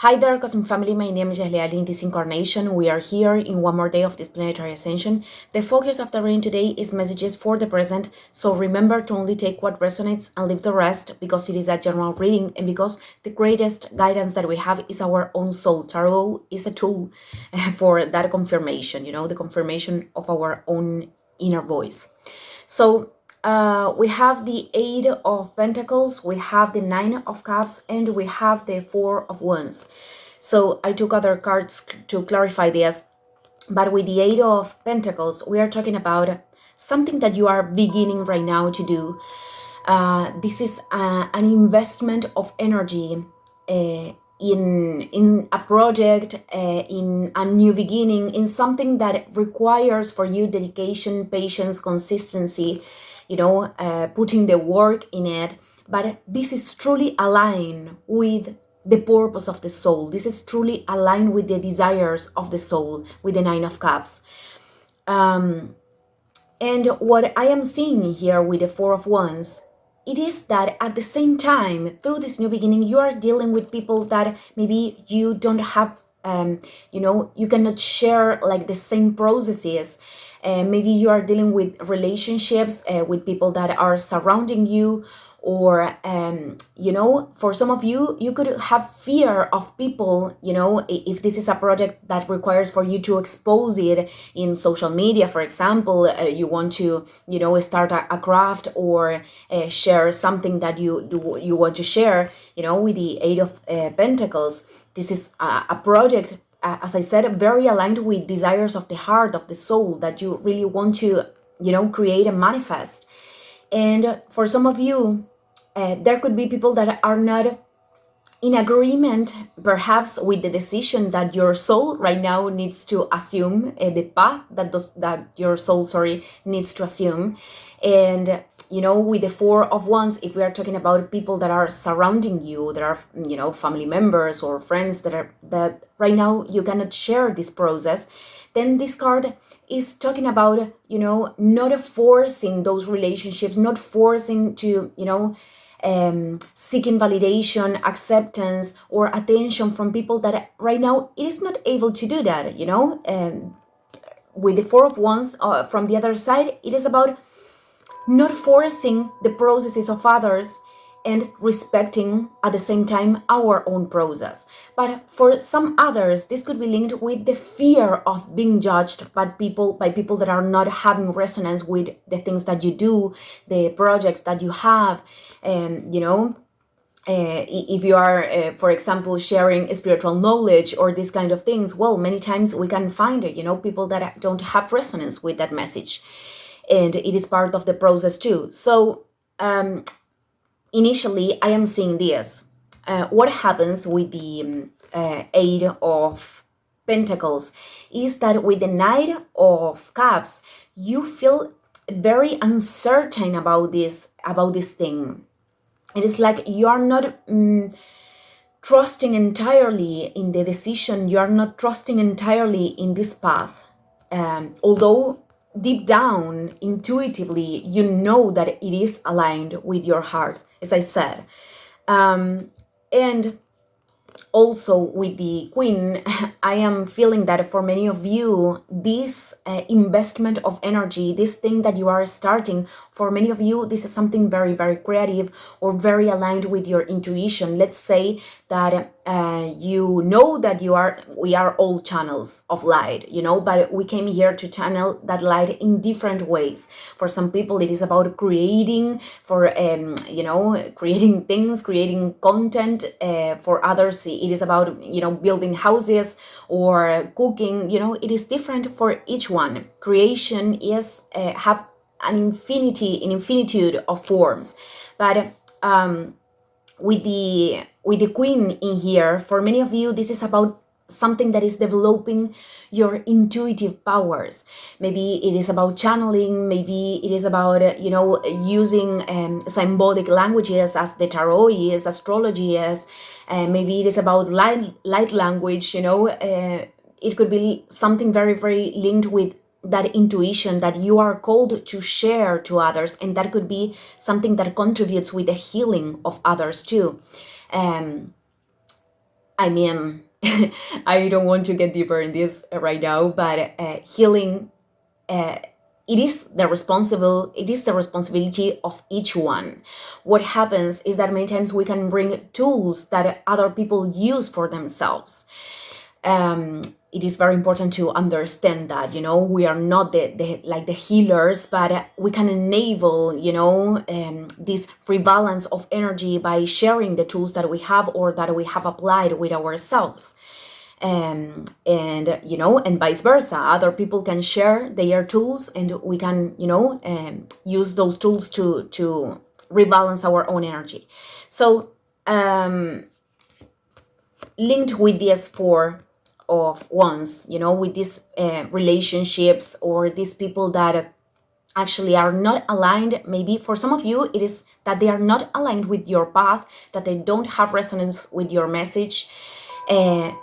Hi there, Cosmic Family. My name is Yahlia Ali. In this incarnation, we are here in one more day of this planetary ascension. The focus of the reading today is messages for the present. So remember to only take what resonates and leave the rest, because it is a general reading and because the greatest guidance that we have is our own soul. Tarot is a tool for that confirmation, the confirmation of our own inner voice. So we have the Eight of Pentacles, we have the Nine of Cups, and we have the Four of Wands. So I took other cards to clarify this, but with the Eight of Pentacles, we are talking about something that you are beginning right now to do. This is an investment of energy in a project, in a new beginning, in something that requires for you dedication, patience, consistency, putting the work in it. But this is truly aligned with the purpose of the soul. This is truly aligned with the desires of the soul, with the Nine of Cups. And what I am seeing here with the Four of Wands, it is that at the same time, through this new beginning, you are dealing with people that maybe you don't have, you cannot share like the same processes. Maybe you are dealing with relationships with people that are surrounding you, or for some of you, you could have fear of people, if this is a project that requires for you to expose it in social media, for example. You want to start a craft, or share something that you want to share, with the Eight of Pentacles. This is a project, as I said, very aligned with desires of the heart, of the soul, that you really want to create and manifest. And for some of you, there could be people that are not in agreement, perhaps, with the decision that your soul right now needs to assume, the path that your soul, needs to assume. And with the Four of Wands, if we are talking about people that are surrounding you, that are family members or friends that right now you cannot share this process, then this card is talking about not forcing those relationships, not forcing to seeking validation, acceptance, or attention from people that right now it is not able to do that. With the Four of Wands, from the other side, it is about not forcing the processes of others and respecting at the same time our own process. But for some others, this could be linked with the fear of being judged by people that are not having resonance with the things that you do, the projects that you have. If you are, for example, sharing spiritual knowledge or these kind of things, well, many times we can find people that don't have resonance with that message, and it is part of the process too. So initially, I am seeing this. What happens with the Eight of Pentacles is that with the Knight of Cups, you feel very uncertain about this thing. It is like you are not trusting entirely in the decision. You are not trusting entirely in this path. Although deep down, intuitively, you know that it is aligned with your heart, as I said. And also with the Queen, I am feeling that for many of you, this investment of energy, this thing that you are starting, for many of you, this is something very, very creative or very aligned with your intuition. Let's say that you know that we are all channels of light, but we came here to channel that light in different ways. For some people, it is about creating, creating things, creating content. For others, it is about, building houses or cooking. It is different for each one. Creation is have an infinitude of forms, but with the Queen in here, for many of you, this is about something that is developing your intuitive powers. Maybe it is about channeling, maybe it is about using symbolic languages, as the tarot is, astrology is. Maybe it is about light language. It could be something very, very linked with that intuition that you are called to share to others, and that could be something that contributes with the healing of others too. I mean, I don't want to get deeper in this right now, but healing, uh, it is the responsibility of each one. What happens is that many times we can bring tools that other people use for themselves. It is very important to understand that, we are not the healers, but we can enable, this rebalance of energy by sharing the tools that we have or that we have applied with ourselves. And vice versa, other people can share their tools, and we can, use those tools to rebalance our own energy. So linked with the S4 of Wands, with these relationships or these people that actually are not aligned. Maybe for some of you it is that they are not aligned with your path, that they don't have resonance with your message. It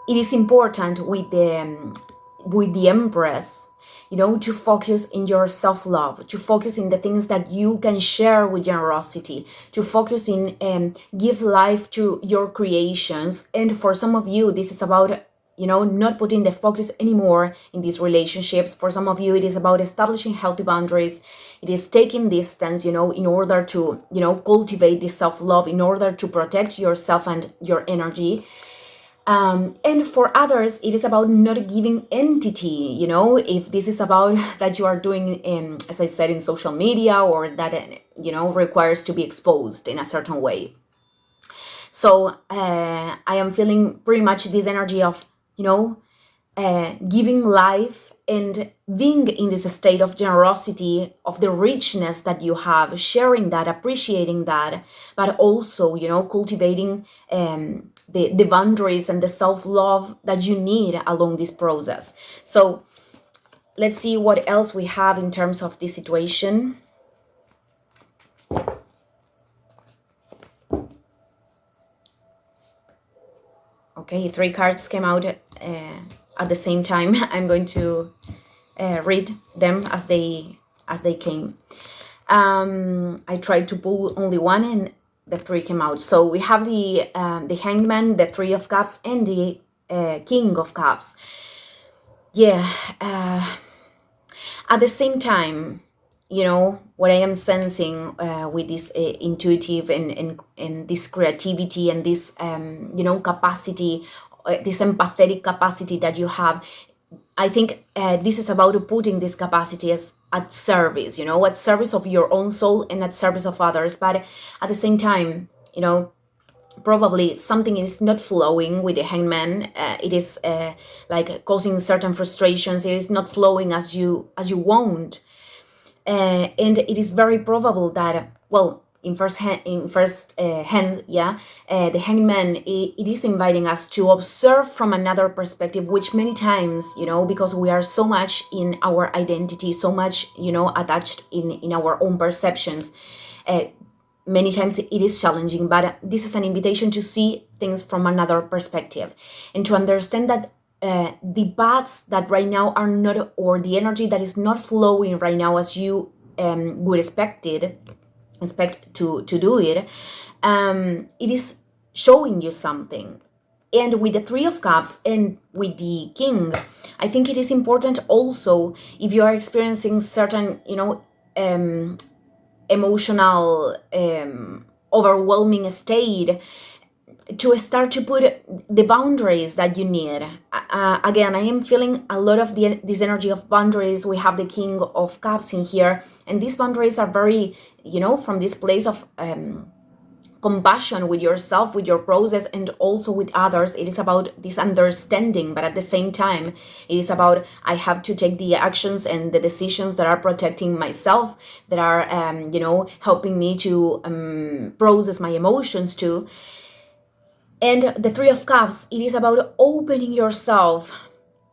is important with the Empress, to focus in your self-love, to focus in the things that you can share with generosity, to focus in give life to your creations. And for some of you, this is about, not putting the focus anymore in these relationships. For some of you, it is about establishing healthy boundaries. It is taking distance, in order to, cultivate this self-love, in order to protect yourself and your energy. And for others, it is about not giving entity, if this is about that you are doing, as I said, in social media, or that, requires to be exposed in a certain way. So I am feeling pretty much this energy of, giving life and being in this state of generosity, of the richness that you have, sharing that, appreciating that, but also, cultivating the boundaries and the self-love that you need along this process. So let's see what else we have in terms of this situation. Okay, 3 cards came out at the same time. I'm going to read them as they came. I tried to pull only one, and the 3 came out. So we have the Hangman, the 3 of Cups, and the King of Cups. Yeah. At the same time, what I am sensing with this intuitive and this creativity and this, capacity, this empathetic capacity that you have, I think this is about putting this capacity as at service, at service of your own soul and at service of others. But at the same time, probably something is not flowing with the Hangman. It is like causing certain frustrations. It is not flowing as you want. And it is very probable that, well, in first hand, the Hangman, it is inviting us to observe from another perspective, which many times, because we are so much in our identity, so much, attached in our own perceptions, many times it is challenging. But this is an invitation to see things from another perspective and to understand that the paths that right now are not, or the energy that is not flowing right now as you would expect to do it, it is showing you something. And with the 3 of Cups and with the King, I think it is important also, if you are experiencing certain, emotional overwhelming state, to start to put the boundaries that you need. Again, I am feeling a lot of this energy of boundaries. We have the King of Cups in here, and these boundaries are very, from this place of compassion with yourself, with your process, and also with others. It is about this understanding, but at the same time, it is about, I have to take the actions and the decisions that are protecting myself, that are, helping me to process my emotions too. And the 3 of Cups, it is about opening yourself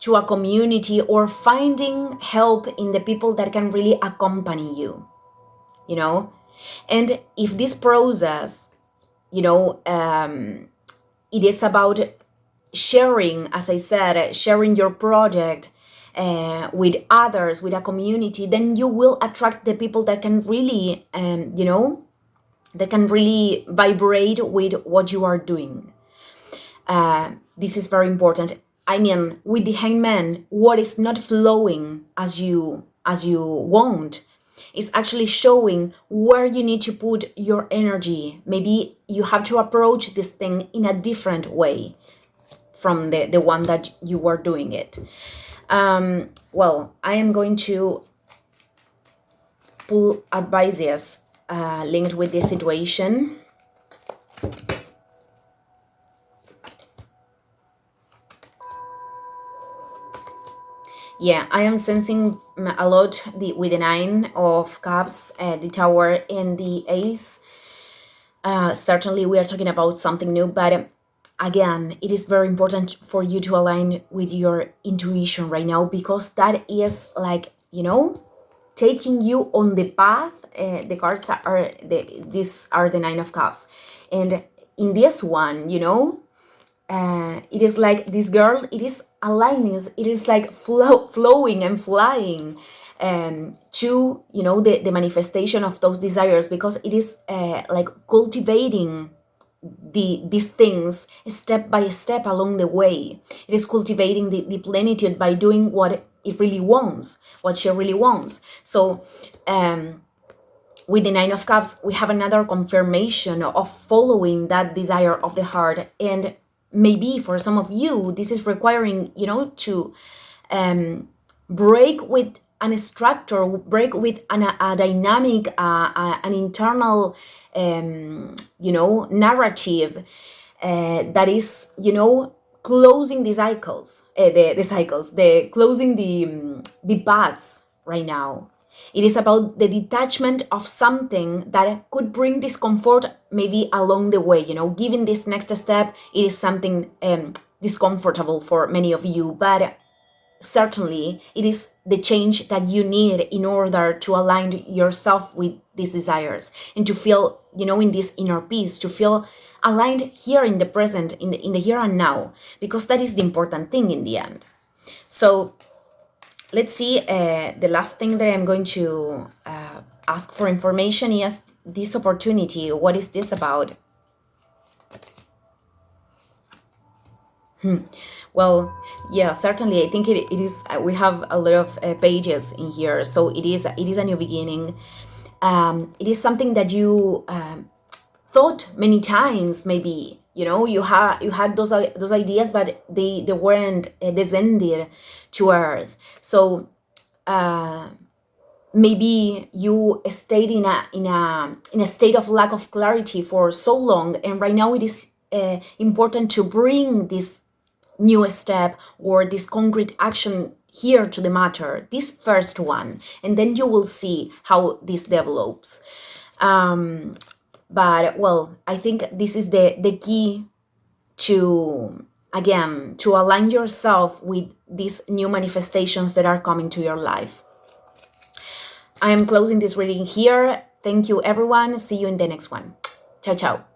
to a community or finding help in the people that can really accompany you, And if this process, it is about sharing, as I said, sharing your project with others, with a community, then you will attract the people that can really, that can really vibrate with what you are doing. This is very important. I mean, with the hangman, what is not flowing as you want is actually showing where you need to put your energy. Maybe you have to approach this thing in a different way from the one that you were doing it. Well, I am going to pull advices linked with this situation. Yeah, I am sensing a lot with the Nine of Cups, the Tower, and the Ace. Certainly, we are talking about something new, but again, it is very important for you to align with your intuition right now, because that is like, taking you on the path. The cards are these are the Nine of Cups, and in this one, it is like this girl, it is aligning, it is like flowing and flying to the manifestation of those desires, because it is like cultivating these things step by step along the way. It is cultivating the plenitude by doing what it really wants, what she really wants. So with the Nine of Cups, we have another confirmation of following that desire of the heart. And maybe for some of you, this is requiring, to break with an structure, break with a dynamic, an internal, narrative that is, closing the cycles, closing the paths right now. It is about the detachment of something that could bring discomfort maybe along the way. Giving this next step, it is something discomfortable for many of you, but certainly it is the change that you need in order to align yourself with these desires and to feel, in this inner peace, to feel aligned here in the present, in the here and now, because that is the important thing in the end. So let's see, the last thing that I'm going to ask for information is this opportunity. What is this about? Well, yeah, certainly. I think it is. We have a lot of pages in here, so it is a new beginning. It is something that you thought many times. Maybe you had those ideas, but they weren't descended to earth. So maybe you stayed in a state of lack of clarity for so long, and right now it is important to bring this new step or this concrete action here to the matter, this first one, and then you will see how this develops. But well, I think this is the key to, again, to align yourself with these new manifestations that are coming to your life. I am closing this reading here. Thank you, everyone. See you in the next one. Ciao, ciao.